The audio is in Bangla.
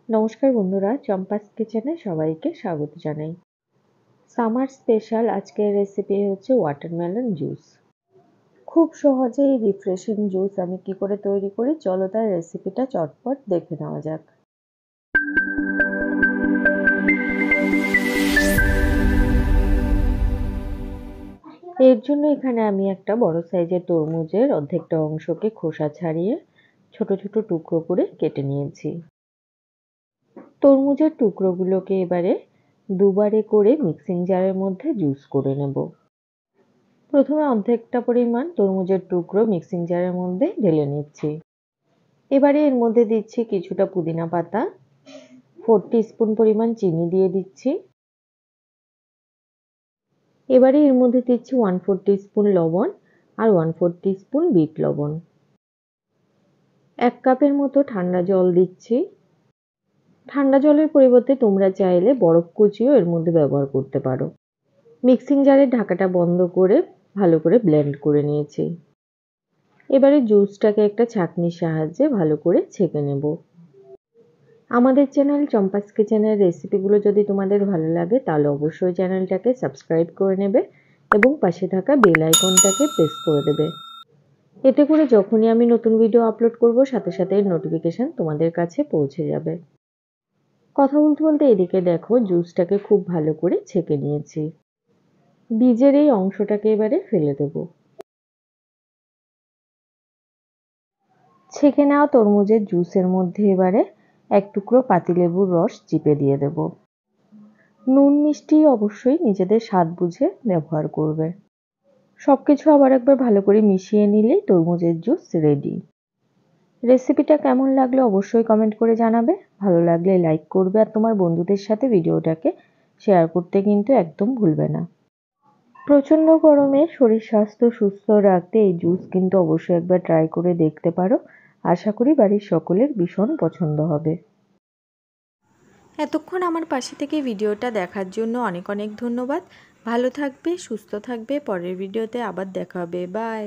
নমস্কার বন্ধুরা, চম্পাস কিচেনে সবাইকে স্বাগত জানাই। সামার স্পেশাল আজকের রেসিপি হচ্ছে ওয়াটারমেলন জুস। খুব সহজেই রিফ্রেশিং জুস আমি কি করে তৈরি করি, চলো তার রেসিপিটা চটপট দেখে নেওয়া যাক। এর জন্য এখানে আমি একটা বড় সাইজের তরমুজের অর্ধেকটা অংশকে খোসা ছাড়িয়ে ছোট ছোট টুকরো করে কেটে নিয়েছি। তরমুজের টুকরোগুলোকে এবারে দুবারে করে মিক্সিং জারের মধ্যে জুস করে নেব। প্রথমে অর্ধেকটা পরিমাণ তরমুজের টুকরো মিক্সিং জারের মধ্যে ঢেলে নিচ্ছি। এবারে এর মধ্যে দিচ্ছি কিছুটা পুদিনা পাতা, 4 টিস্পুন পরিমাণ চিনি দিয়ে দিচ্ছি। এবারে এর মধ্যে দিচ্ছি 1/4 টিস্পুন লবণ আর 1/4 টিস্পুন বিট লবণ। 1 কাপের মতো ঠান্ডা জল দিচ্ছি। ঠান্ডা জলের পরিবর্তে তোমরা চাইলে বরফ কুচিও এর মধ্যে ব্যবহার করতে পারো। মিক্সিং জারের ঢাকাটা বন্ধ করে ভালো করে ব্লেন্ড করে নিয়েছি। এবারে জুসটাকে একটা ছাঁকনির সাহায্যে ভালো করে ছেঁকে নেব। আমাদের চ্যানেল চম্পাস কিচেনের রেসিপিগুলো যদি তোমাদের ভালো লাগে তাহলে অবশ্যই চ্যানেলটাকে সাবস্ক্রাইব করে নেবে এবং পাশে থাকা বেল আইকনটাকে প্রেস করে দেবে। এতে করে যখনই আমি নতুন ভিডিও আপলোড করব সাথে সাথে নোটিফিকেশন তোমাদের কাছে পৌঁছে যাবে। কথা বলতে বলতে এদিকে দেখো জুসটাকে খুব ভালো করে ছেঁকে নিয়েছি। বীজের এই অংশটাকে এবারে ফেলে দেব। ছেঁকে নেওয়া তরমুজের জুসের মধ্যে এবারে 1 টুকরো পাতিলেবুর রস চিপে দিয়ে দেব। নুন মিষ্টি অবশ্যই নিজেদের স্বাদ বুঝে ব্যবহার করবে। সবকিছু আবার একবার ভালো করে মিশিয়ে নিলেই তরমুজের জুস রেডি। রেসিপিটা কেমন লাগলো অবশ্যই কমেন্ট করে জানাবে। ভালো লাগলে লাইক করবে আর তোমার বন্ধুদের সাথে ভিডিওটাকে শেয়ার করতে কিন্তু একদম ভুলবে না। প্রচণ্ড গরমে শরীর স্বাস্থ্য সুস্থ রাখতে এই জুস কিন্তু অবশ্যই একবার ট্রাই করে দেখতে পারো। আশা করি বাড়ির সকলের ভীষণ পছন্দ হবে। এতক্ষণ আমার পাশে থেকে ভিডিওটা দেখার জন্য অনেক অনেক ধন্যবাদ। ভালো থাকবে, সুস্থ থাকবে। পরের ভিডিওতে আবার দেখা হবে। বাই।